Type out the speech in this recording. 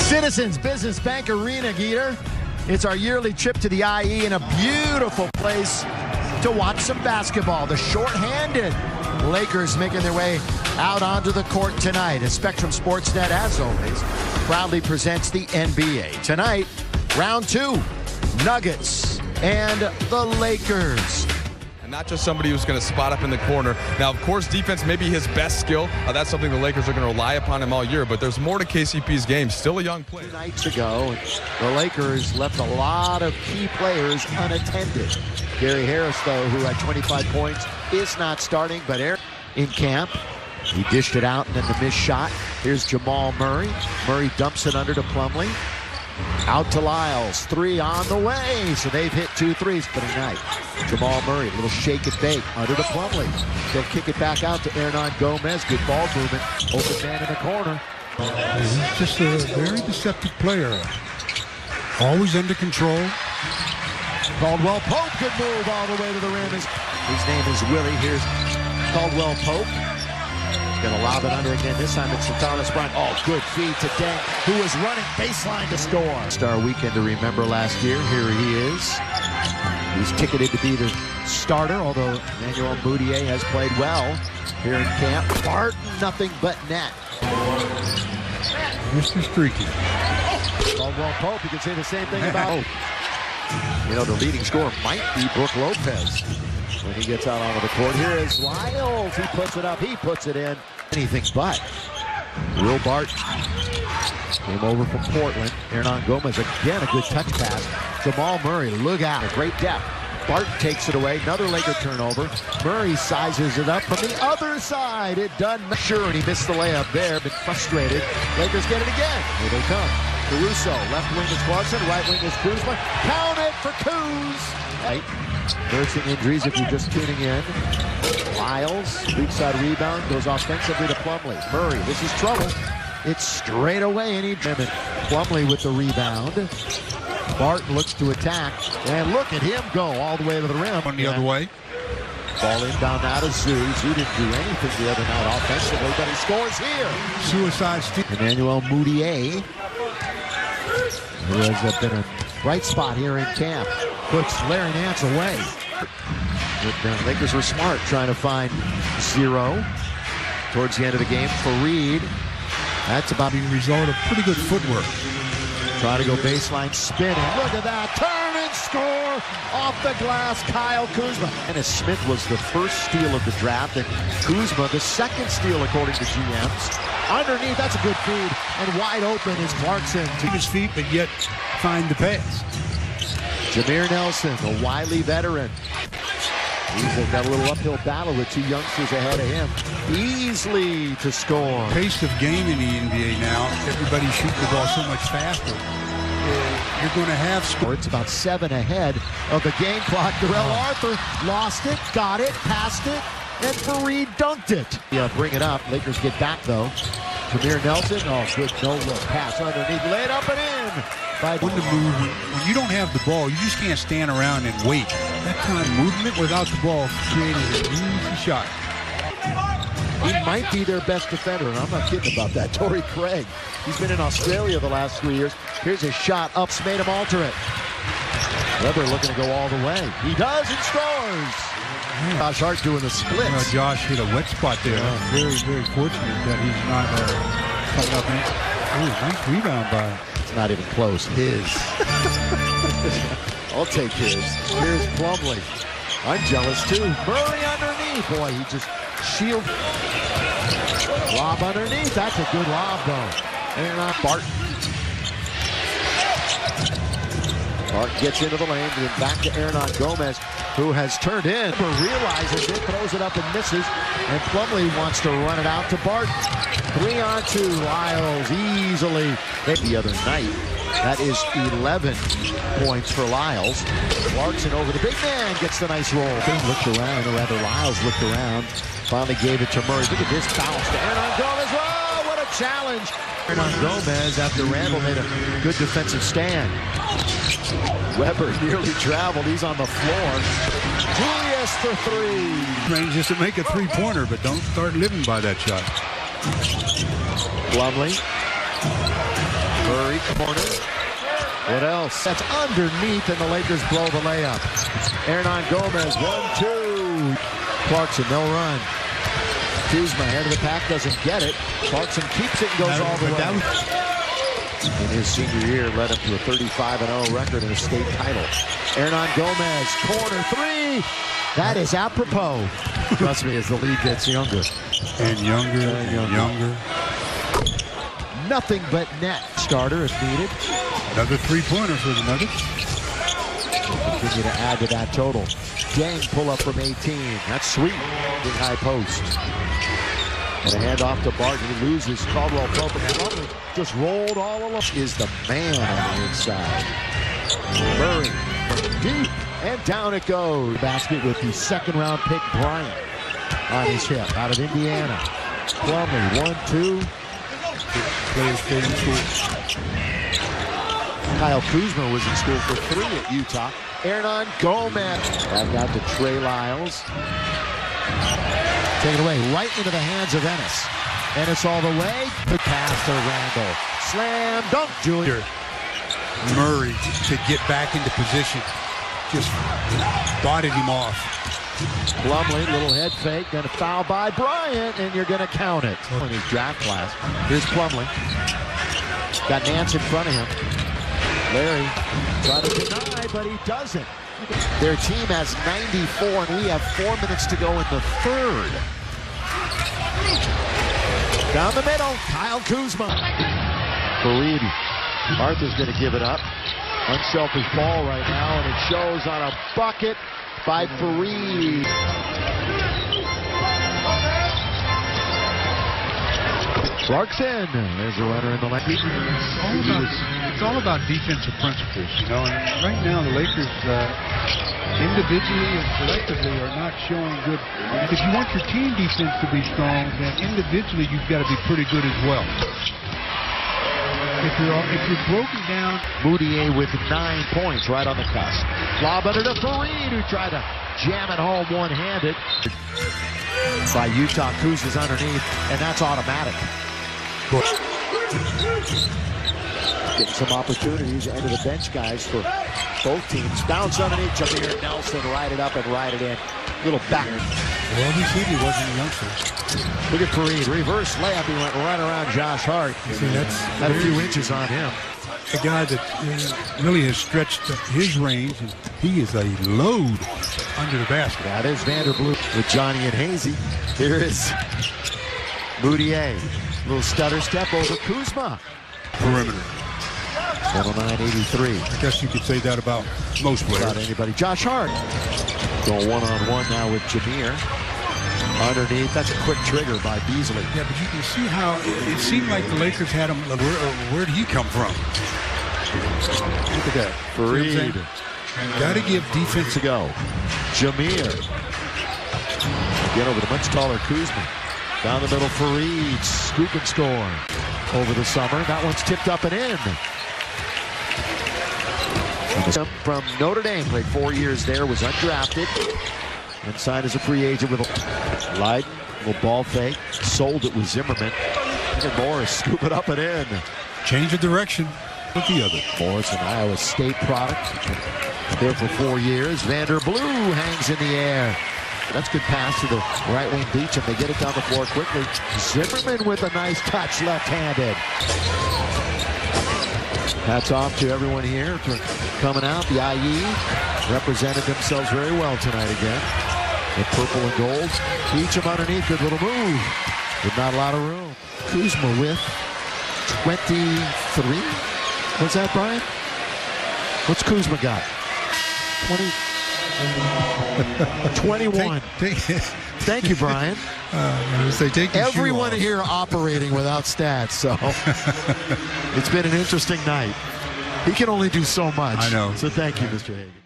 Citizens Business Bank Arena, Geeter. It's our yearly trip to the IE and a beautiful place to watch some basketball. The short-handed Lakers making their way out onto the court tonight. As Spectrum Sportsnet, as always, proudly presents the NBA. Tonight, round 2, Nuggets and the Lakers. Not just somebody who's going to spot up in the corner. Now, of course, defense may be his best skill. That's something the Lakers are going to rely upon him all year, but there's more to KCP's game. Still a young player. 2 nights ago, the Lakers left a lot of key players unattended. Gary Harris, though, who had 25 points, is not starting, but in camp. He dished it out, and then the missed shot. Here's Jamal Murray. Murray dumps it under to Plumlee. Out to Lyles, 3 on the way. So they've hit 2 threes for the night. Jamal Murray, little shake and bake under to Plumlee. They'll kick it back out to Hernan Gomez. Good ball movement. Open man in the corner. He's just a very deceptive player. Always under control. Caldwell Pope, good move all the way to the rim. His name is Willie. Here's Caldwell Pope. Gonna lob it under again. This time it's to Thomas Bryant. Oh, good feed to Deng, who was running baseline to score. Star weekend to remember last year. Here he is. He's ticketed to be the starter, although Emmanuel Mudiay has played well here in camp. Barton, nothing but net. Mr. Streaky. Caldwell Pope, you can say the same thing about You know, the leading scorer might be Brook Lopez when he gets out onto the court. Here is Lyles. He puts it up. He puts it in. Anything but. Will Barton came over from Portland. Hernan Gomez, again, a good touch pass. Jamal Murray, look out. A great depth. Barton takes it away. Another Laker turnover. Murray sizes it up from the other side. It doesn't. Sure, and he missed the layup there. Been frustrated. Lakers get it again. Here they come. Caruso, left wing is Clarkson, right wing is Kuzma. Count it for Kuz. Right. Nursing injuries if you're just tuning in. Lyles, weak side rebound, goes offensively to Plumlee. Murray, this is trouble. It's straight away, and Plumlee with the rebound. Barton looks to attack, and look at him go all the way to the rim. On the other way. Ball inbound now to Zoo. Zoo didn't do anything the other night offensively, but he scores here. Suicide steal. Emmanuel Mudiay, who has been a bright spot here in camp, puts Larry Nance away. The Lakers were smart trying to find 0 towards the end of the game for Reed. That's about the result of pretty good footwork. Try to go baseline spinning. Look at that. Turn and score off the glass. Kyle Kuzma. Dennis Smith was the first steal of the draft, and Kuzma the second steal according to GMs. Underneath, that's a good feed, and wide open is Clarkson. To his feet, but yet find the pass. Jameer Nelson, a wily veteran. He's got a little uphill battle with 2 youngsters ahead of him. Easily to score. Pace of game in the NBA now. Everybody's shooting the ball so much faster. You're going to have score. It's about 7 ahead of the game clock. Darrell Arthur lost it, got it, passed it, and Fareed dunked it. Yeah, bring it up. Lakers get back, though. Jameer Nelson, oh, good no-look pass underneath. Laid up and in. When you don't have the ball, you just can't stand around and wait. That kind of movement without the ball created an easy shot. He might be their best defender, and I'm not kidding about that. Torrey Craig. He's been in Australia the last 3 years. Here's his shot. Ups made him alter it. Weber looking to go all the way. He does and scores. Josh Hart doing the splits. Well, Josh hit a wet spot there. Yeah. Very, very fortunate that he's not coming up in. Oh, nice rebound by him. It's not even close. His. I'll take his. Here's Plumlee. I'm jealous too. Murray underneath. Boy, he just shield. Lob underneath. That's a good lob though. And Barton. Barton gets into the lane, and back to Hernan Gomez, who has turned in. Realizes it, throws it up and misses, and Plumlee wants to run it out to Barton. 3-on-2, Lyles easily. The other night, that is 11 points for Lyles. Clarkson over the big man, gets the nice roll. They looked around, or rather Lyles looked around, finally gave it to Murray. Look at this bounce to Hernan Gomez. Whoa, what a challenge. Hernan Gomez, after Randall made a good defensive stand. Weber nearly traveled. He's on the floor. Julius for 3. Range is to make a 3-pointer, but don't start living by that shot. Plumlee. Murray corner. What else? That's underneath, and the Lakers blow the layup. Hernan Gomez, 1-2. Clarkson, no run. Kuzma, head of the pack, doesn't get it. Clarkson keeps it and goes all the way. In his senior year, led him to a 35-0 record and a state title. Hernan Gomez, corner three. That is apropos. Trust me, as the league gets younger. And younger and younger. Nothing but net. Starter if needed. Another three-pointer for the Nuggets. Continue to add to that total. Dang pull-up from 18. That's sweet. Big high post. And a handoff to Barton. He loses. Caldwell Pope and just rolled all along. Is the man on the inside. Murray from deep. And down it goes. Basket with the second-round pick, Bryant, on his hip. Out of Indiana. Plumlee, 1-2. Players stay in school. Kyle Kuzma was in school for 3 at Utah. Hernan Gomez. Back out to Trey Lyles. Taken away right into the hands of Ennis. Ennis all the way. Good pass to Randall. Slam dunk, Junior. Murray to get back into position. Just dotted him off. Plumlee, little head fake, then a foul by Bryant, and you're going to count it. In his draft class. Here's Plumlee. Got Nance in front of him. Larry trying to deny, but he doesn't. Their team has 94, and we have 4 minutes to go in the third. Down the middle, Kyle Kuzma. Fareed. Arthur's going to give it up. Unselfish ball right now, and it shows on a bucket by Fareed. Clarkson, there's a runner in the lane. It's all about defensive principles, you know. And right now, the Lakers, individually and collectively, are not showing good. If you want your team defense to be strong, then individually you've got to be pretty good as well. If you're broken down. Moutier with 9 points right on the cusp. Lob under to Fareed, who tried to jam it home one-handed. By Utah, Kuz is underneath, and that's automatic. Getting some opportunities, end of the bench guys for both teams. Bounce underneath, Jameer Nelson, ride it up and ride it in. Little back. Well, he said he wasn't a youngster. Look at Fareed, reverse layup, he went right around Josh Hart. See, that's had a few inches on him. A guy that really has stretched his range, and he is a load under the basket. That is Vanderbilt with Johnny and Hazy. Here is Moutier. Little stutter step over Kuzma. Perimeter. 109-83. I guess you could say that about most players. About anybody. Josh Hart going one-on-one now with Jameer. Underneath, that's a quick trigger by Beasley. Yeah, but you can see how it seemed like the Lakers had him. Where did he come from? Look at that. Fareed. Got to give defense to go. Jameer. Again over the much taller Kuzma. Down the middle, Fareed. Scoop and score. Over the summer. That one's tipped up and in. From Notre Dame. Played 4 years there. Was undrafted. And signed as a free agent with a Leiden, little ball fake, sold it with Zimmerman. And Morris scoop it up and in. Change of direction with the other. Morris, an Iowa State product. There for 4 years. Vanderbilt hangs in the air. That's good pass to the right wing Beecham. They get it down the floor quickly. Zimmerman with a nice touch left-handed. Hats off to everyone here for coming out. The IE represented themselves very well tonight again. The purple and gold. Beecham underneath, good little move. With not a lot of room. Kuzma with 23. What's that, Brian? What's Kuzma got? 21. Thank you, Brian. Everyone here operating without stats, so it's been an interesting night. He can only do so much. I know. So thank you, Mr. Hagan.